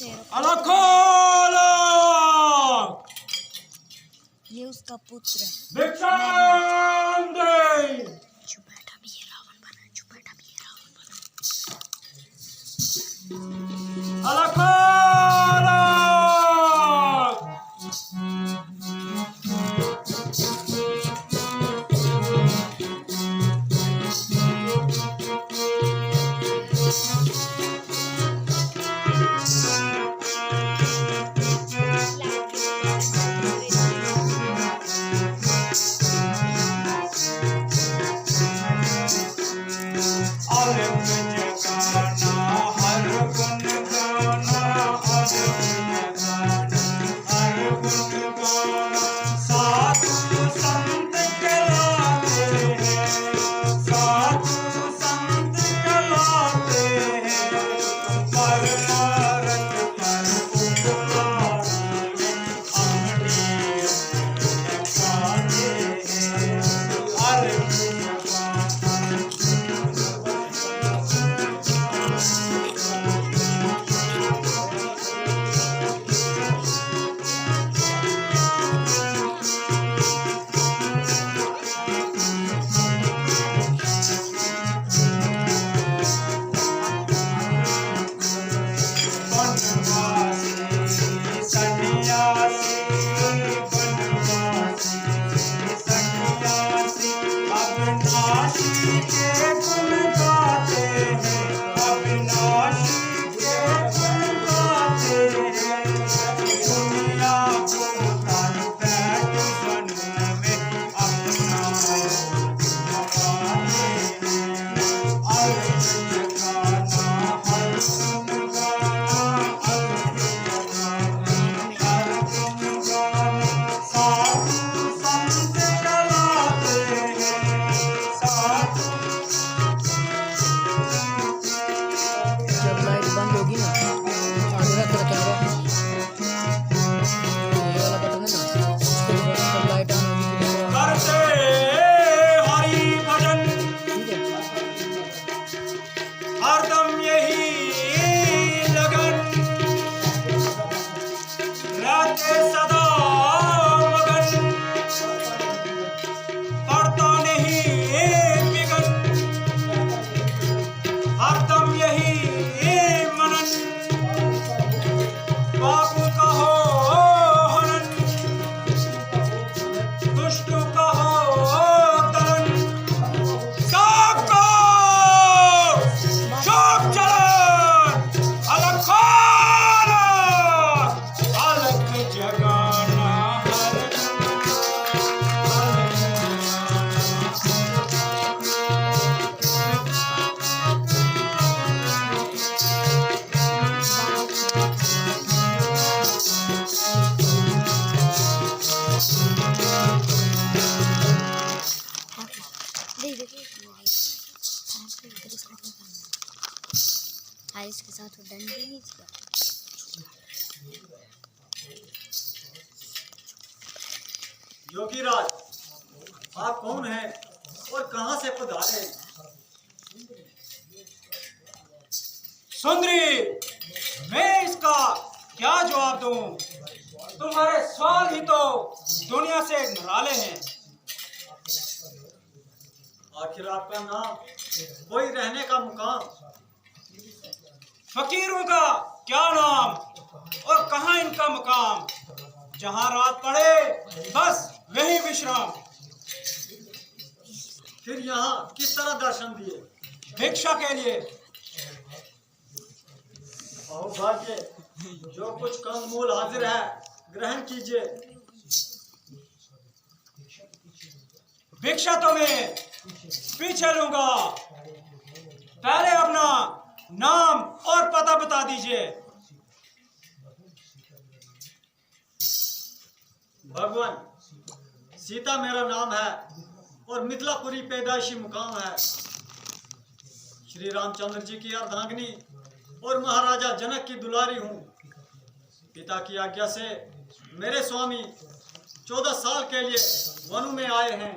अलग ये उसका पुत्र भिक्षाम दे। चुप बैठा भी ये रावण बना, चुप बैठा भी ये रावण बना। अलग इसके साथ वो दंड भी नहीं किया। योगीराज, आप कौन हैं और कहां से पधारे? सुंदरी, मैं इसका क्या जवाब दूं? तुम्हारे सवाल ही तो दुनिया से निराले हैं। आखिर आपका नाम, कोई रहने का मुकाम? फकीरों का क्या नाम और कहां इनका मकाम? जहां रात पड़े बस वही विश्राम। फिर यहाँ किस तरह दर्शन दिए? भिक्षा के लिए। आओ भाग्य, जो कुछ कम मूल हाजिर है ग्रहण कीजिए। भिक्षा तो मैं पीछे लूंगा, पहले अपना नाम और पता बता दीजिए। भगवान, सीता मेरा नाम है और मिथिलापुरी पैदाइशी मुकाम है। श्री रामचंद्र जी की अर्धांगिनी और महाराजा जनक की दुलारी हूँ। पिता की आज्ञा से मेरे स्वामी 14 साल के लिए वनु में आए हैं।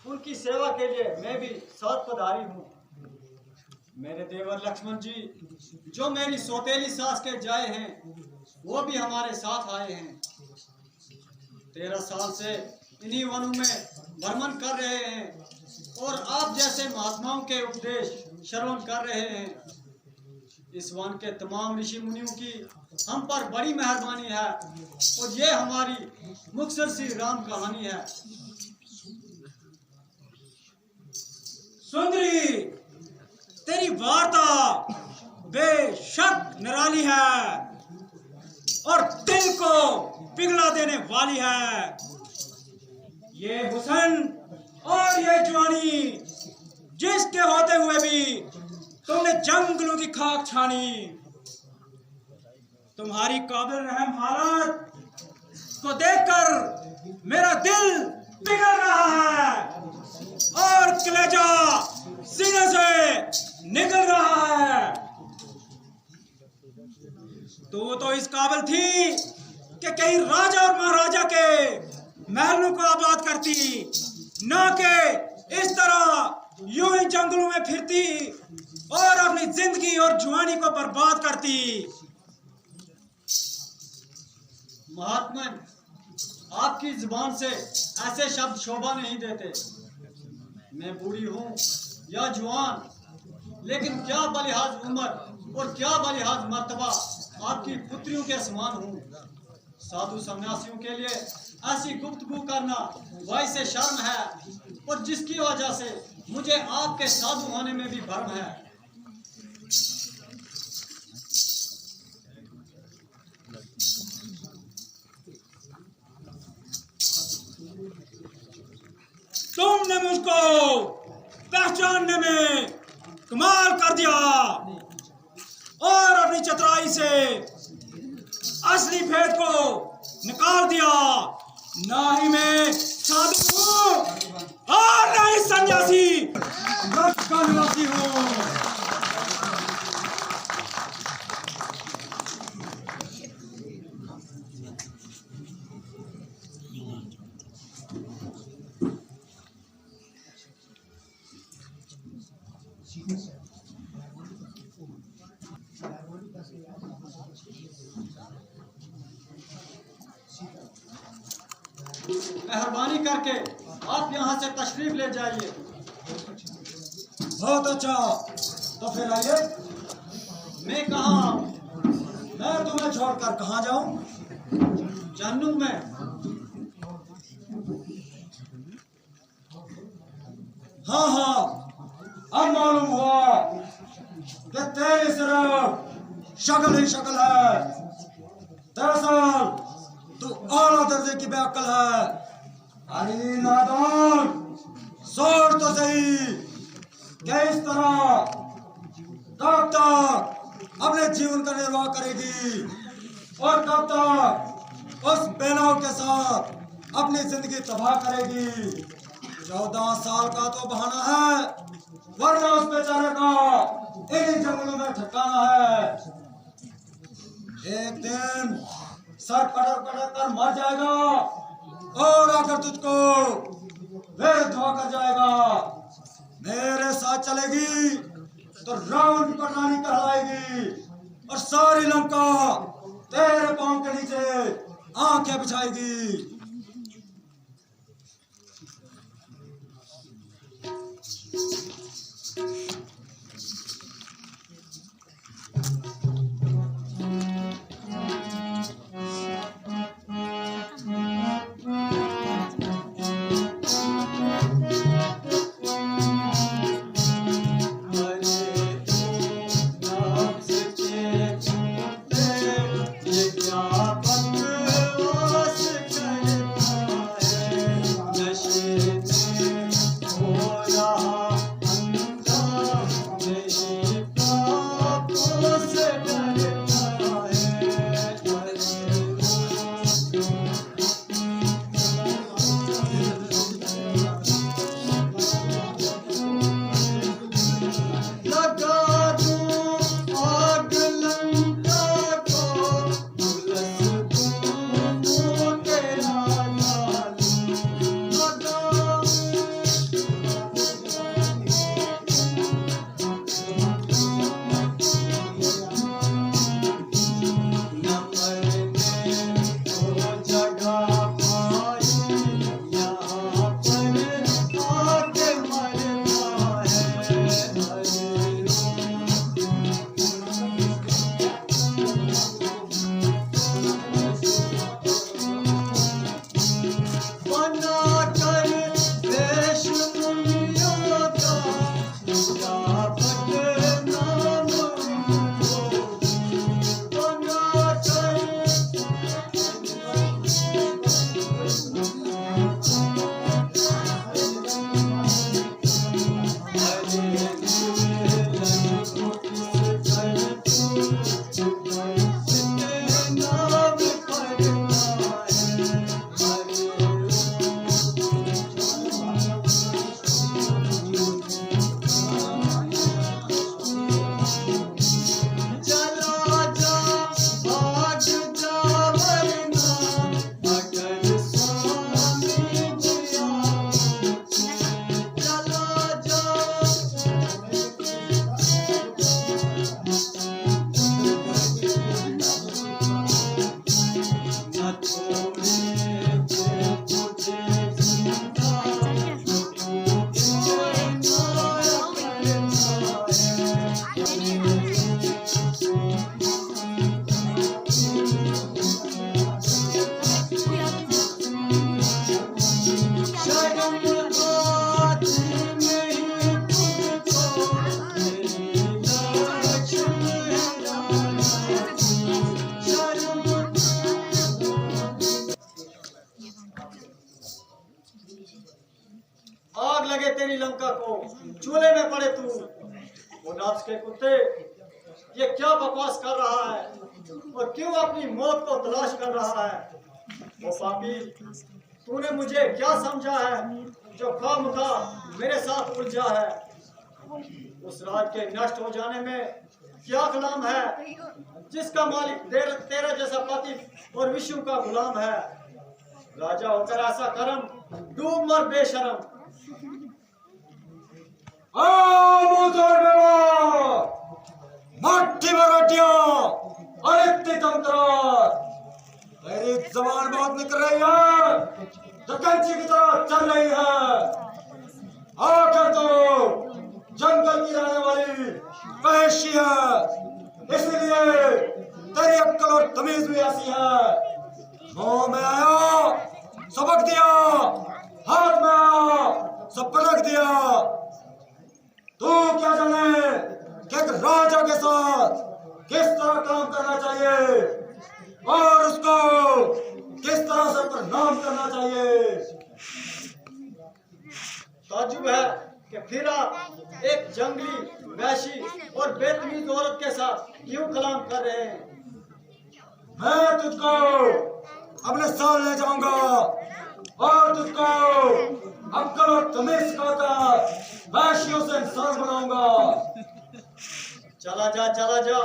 उनकी सेवा के लिए मैं भी साथ पधारी हूँ। मेरे देवर लक्ष्मण जी जो मेरी सौतेली सास के जाए हैं वो भी हमारे साथ आए हैं। 13 साल से इन्हीं वनों में भ्रमण कर रहे हैं और आप जैसे महात्माओं के उपदेश श्रवण कर रहे हैं। इस वन के तमाम ऋषि मुनियों की हम पर बड़ी मेहरबानी है और ये हमारी मुक्तसर श्री राम कहानी है। सुंदरी, तेरी वार्ता बेशक निराली है और दिल को पिघला देने वाली है। ये हुस्न और ये जवानी जिसके होते हुए भी तुमने जंगलों की खाक छानी, तुम्हारी काबिल रहम हालत को देखकर मेरा दिल पिघल रहा है और कलेजा सीने से निकल रहा है। तो इस काबिल थी कि कहीं राजा और महाराजा के महलों को आबाद करती, ना कि इस तरह यूं ही जंगलों में फिरती और अपनी जिंदगी और जवानी को बर्बाद करती। महात्मन, आपकी जुबान से ऐसे शब्द शोभा नहीं देते। मैं बूढ़ी हूँ या जवान, लेकिन क्या बलिहाज उम्र और क्या बलिहाज मर्तबा आपकी पुत्रियों के समान हूँ। साधु सन्यासियों के लिए ऐसी गुफ्तगू करना वैसे शर्म है और जिसकी वजह से मुझे आपके साधु होने में भी भ्रम है। तुमने मुझको पहचानने में कमाल कर दिया और अपनी चतुराई से असली भेद को निकाल दिया। ना ही मैं साधु हूँ और ना ही सन्यासी, ब्रज का निवासी हूँ। मेहरबानी करके आप यहाँ से तशरीफ ले जाइए। बहुत अच्छा, तो फिर आइए। मैं कहाँ? मैं तुम्हें छोड़कर कहाँ जाऊं? जहन्नुम में। हाँ हाँ, अब मालूम हुआ कि तेरी सिर्फ शक्ल ही शक्ल है। दरअसल तू आला दर्जे की बेअक्ल है। अरे नादान, सोच तो सही कि इस तरह कब तक अपने जीवन का निर्वाह करेगी और कब तक उस बेनाव के साथ अपनी जिंदगी तबाह करेगी। 14 साल का तो बहाना है, वरना उस बेचारे का इन्हीं जंगलों में ठिकाना है। एक दिन सर कटर कटर कर मर जाएगा और आकर तुझको फिर धोखा कर जाएगा। मेरे साथ चलेगी तो रावण की रानी कहलाएगी और सारी लंका तेरे पांव के नीचे आंखें बिछाएगी। मेरी लंका को, चूल्हे में पड़े तू। वो नाच के कुत्ते, ये क्या बकवास कर रहा है और क्यों अपनी मौत को तलाश कर रहा है? वो पापी, तूने मुझे क्या समझा है जो खामखा मेरे साथ उलझा है? उस राज के नष्ट हो जाने में क्या कलाम है जिसका मालिक तेरा जैसा पति और विष्णु का गुलाम है? राजा होकर ऐसा करम, डूब मर बेशरम। मट्टी मराठियों और इतनी तंत्रार, मेरी जबान बहुत निकल रही है, जो कैंची की तरह चल रही है। आखिर तो जंगल की रहने वाली वहशी है, इसलिए तेरी अक्ल और तमीज भी ऐसी है। मुंह में आया सबक दिया, हाथ में आया सब पटक दिया। तू क्या जाने कि एक राजा के साथ किस तरह काम करना चाहिए और उसको किस तरह से प्रणाम करना चाहिए। ताज्जुब है कि फिर आप एक जंगली, वैशी और बेतमीज औरत के साथ क्यों कलाम कर रहे हैं? मैं तुझको अपने साथ ले जाऊंगा और तुझको अक्ल और तमीज सिखाकर वैशियों से इंसान बनाऊंगा। चला जा,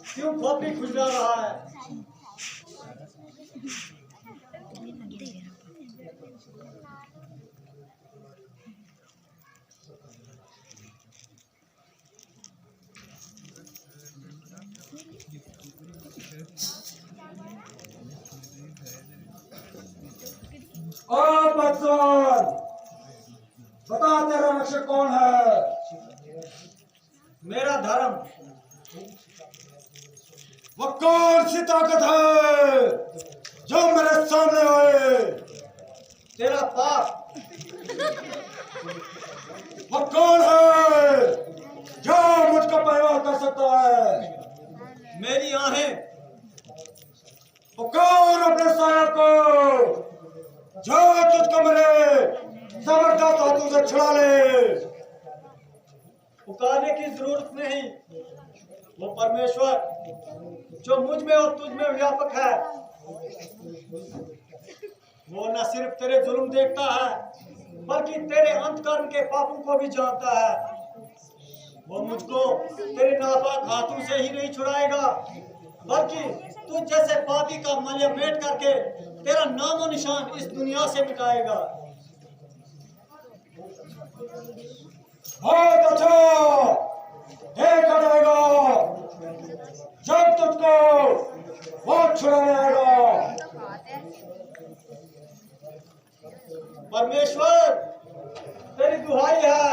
क्यों खोपड़ी खुजला रहा है? और बदसुर, बता तेरा नक्शा कौन है? मेरा धर्म। वो कौन सी ताकत है जो मेरे सामने आए? तेरा पाप। वो कौन है जो मुझको परिवार कर सकता है? मेरी आहें। वो कौन अपने साया को जो तुझको मेरे जबरदस्त हाथों से छुड़ा ले? पुकारने की जरूरत नहीं, वो परमेश्वर जो मुझ में और तुझ में व्यापक है, वो न सिर्फ तेरे जुल्म देखता है बल्कि तेरे अंतकरण के पापों को भी जानता है। वो मुझको तेरे नापाक हाथों से ही नहीं छुड़ाएगा बल्कि तुझ जैसे पापी का मलया मेट करके तेरा नामो निशान इस दुनिया से मिटाएगा। बहुत अच्छा, देखा जाएगा जब तुझको वो छुड़ाने आएगा। परमेश्वर, तेरी दुहाई है,